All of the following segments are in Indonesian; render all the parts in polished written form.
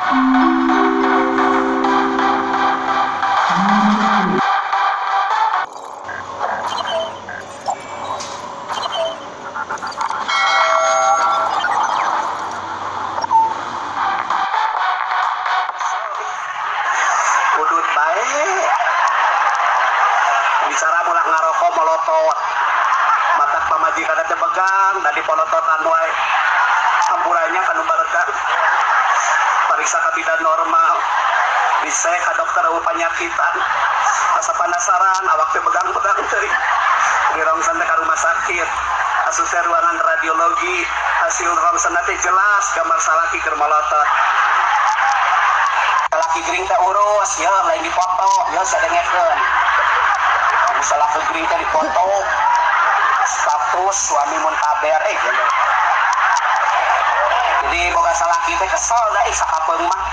Udut baik bicara mulak ngarokok molotot matak pamajikan teh begang dan dipolototan wae ampurannya kanu baregang periksa kabidan normal bisa ka dokter penyakitan asa penasaran awak teh begang-begang teuing dirongsan teh ka rumah sakit asup ruangan radiologi hasil rongsan teh jelas gambar salaki keur molotot laki gering teh urus ya lain dipoto ya sadengekeun salah ke gering teh dipoto status suami mun kaber gitu. Jadi boga salaki teh kesel da sakapeung mah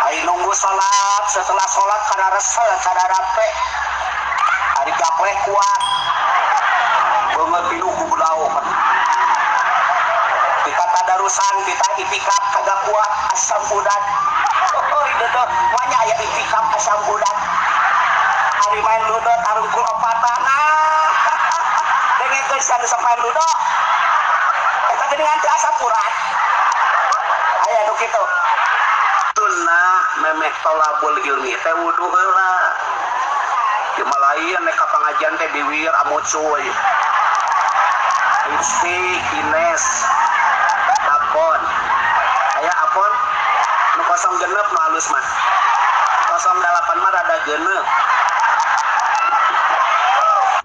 ai nunggu salat setelah salat kana resel kada rape ari gapleh kuat beungeut pinuh bulau kita tadarusan kita itikaf kagak kuat asam budak oh itu tuh banyak aya itikaf asam budak hari main ludo tarungkul opatana dengan geus anu sok main ludo eta geuning antri asam urat aya nu kitu sunnah memeh tolabul ilmi teh wudu heula cuma lain nek ka pangajian teh diwir amut cuy isti ines apon aya apon nu 06 nu halus mah 08 mah rada geuneuh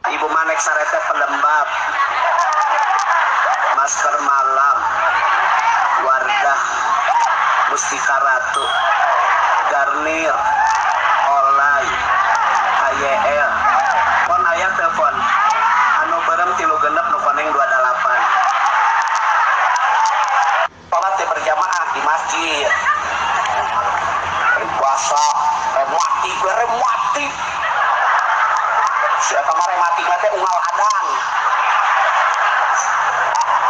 ibu manek sarete pelembab masker malam wardah mustika ratu garnir olay KYL pon aya telepon anu berem 3 genep nu koneng 28 sholat berjamaah di masjid puasa remati sia kemarin mati teh unggal adang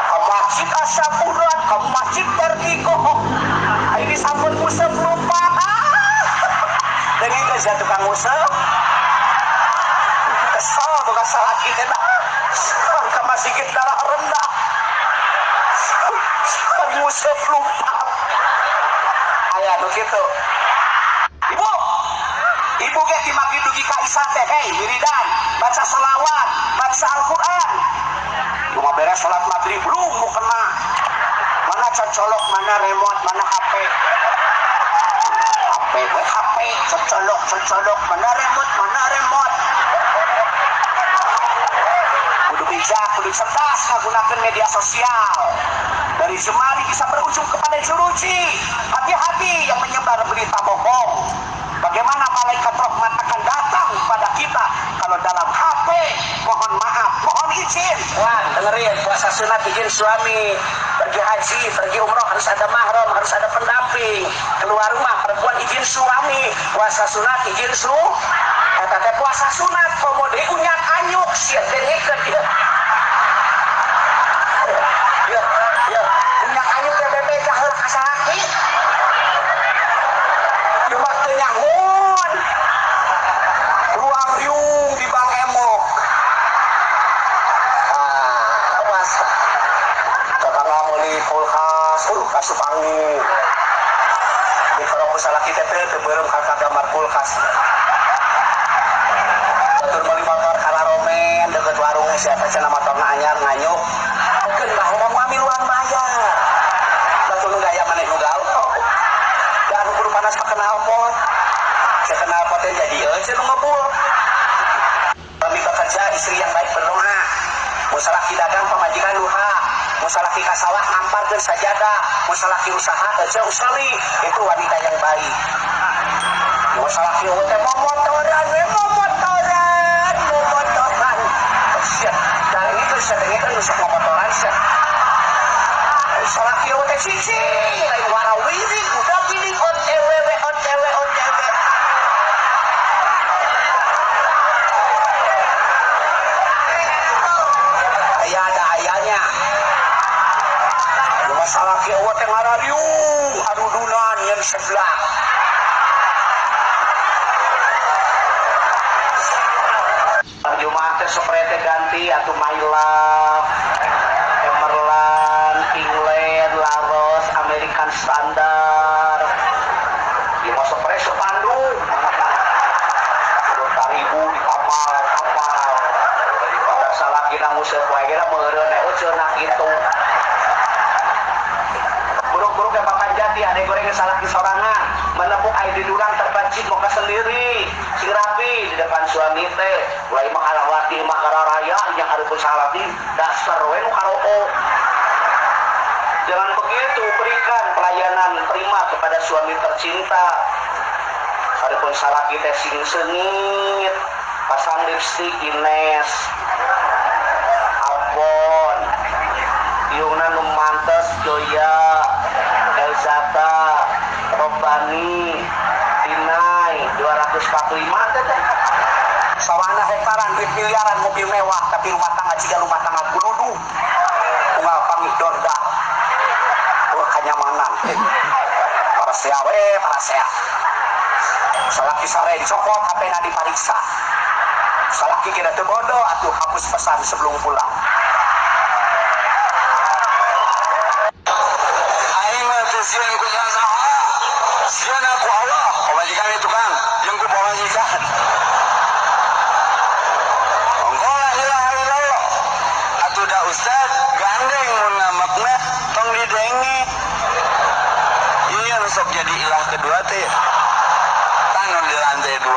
ke masjid asapurat ke masjid tertiko ini sampun musep lupa dengan kerja tukang musep kesal bukan salah kita ke masjid darah rendah musep lupa ayah begitu ibu ge di maghrib dugi ka isya teh hei wiridan baca selawat baca Al-Qur'an cuma beres salat maghrib belum mau kena mana cocolok mana remote mana HP cocolok mana remote kudu bijak kudu cerdas menggunakan media sosial dari jemari bisa berujung kepada jeruji hati-hati yang menyebar berita bohong. Bagaimana malaikat rahmat akan datang pada kita kalau dalam HP mohon maaf, mohon izin. Wah, dengerin puasa sunat izin suami, pergi haji, pergi umroh harus ada mahram, harus ada pendamping. Keluar rumah perempuan izin suami, puasa sunat izin su. Kata puasa sunat komode unyak anyuk siap dengekeun dia. Ya, unyak anyuk teh bebe kaheur kasaki. Waktu nyangun ruang riung di Bang Emok puasa tetangga meli kulkas kasup angin di peropus salah kita teh teberem kakak gambar kulkas batur meli motor kararomen deket warungnya siapa cina motorna anyar nganyuk mungkin lah ada ngamiluan bayar batur gaya maneh nugal dan kudu panas kenal pot saya kenal poten jadi saya ngebul kami bekerja istri yang baik berdoa musalaki dagang pemajikan duha musalaki kasawah nampar dan sajadah musalaki usaha kerja usali itu wanita yang baik musalaki momotoran siap dari itu saya dengar usah momotoran siap musalaki cici lain warawiri udah pilih OTW ayah ada ayahnya masalah kiawat yang ngarariung yang sebelah. Jumat seprete ganti atau My Love, Emerald, England, Laros, American Standard. Di mau spray sepandu. 2.000 di kapal. Pada salah kita ngusir wae kira meureun cenah kitu. Buruk-buruk ke papan jati ada goreng salah sorangan menepuk air di durang terpancing muka sendiri sing rapi di depan suami teh mulai makalawati makara raya yang ada pun salati dasar we nu karoo. Jangan begitu, berikan pelayanan terima kepada suami tercinta. Ada pun salah kita sing sengit pasang lipstik Ines Apon Yuna Numantes Joya Elzata Robani Tinai 245 teteh sawana hektaran duit miliaran mobil mewah tapi rumah tangga jika rumah tangga gunudu unggal pangih dorda kenyamanan para sea salaki sare cokot HP na dipariksa salaki kira teu bodoh atuh hapus pesan sebelum pulang. Sieun ku saha? Sieun aku Allah, pamajikan itu kan, jeung ku pamajikan. Engko la ilaha illallah. Atuh da ustad gandeng mun ngamakna tong didenge. Ieu nu sok jadi ilah kedua teh. Tangan di lantai 2.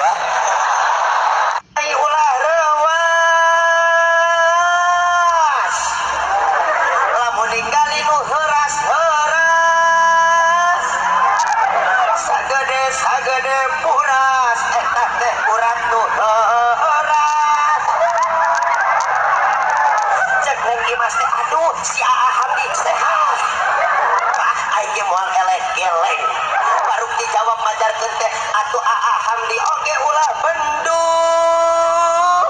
Sagede puras eta teh urat nu horas cek neng Imas teh aduh si Aa Hamdi sehat aing ge moal elek-elek baru dijawab majarkeun teh atuh Aa Hamdi oge ulah bendung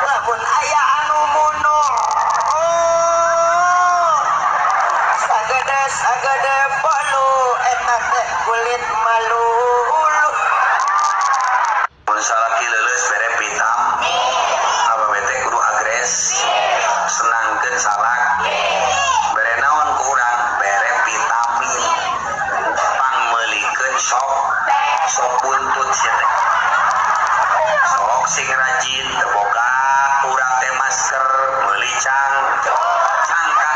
lamun aya anu munung sagede bolu eta teh kulit malu salaki leuleus bere pitam apa bete kudu agres senangkeun salak bere naon ku urang bere vitamin pangmeulikeun sok buntut sia teh sok sing rajin teu boga urang teh masker meuli cangkang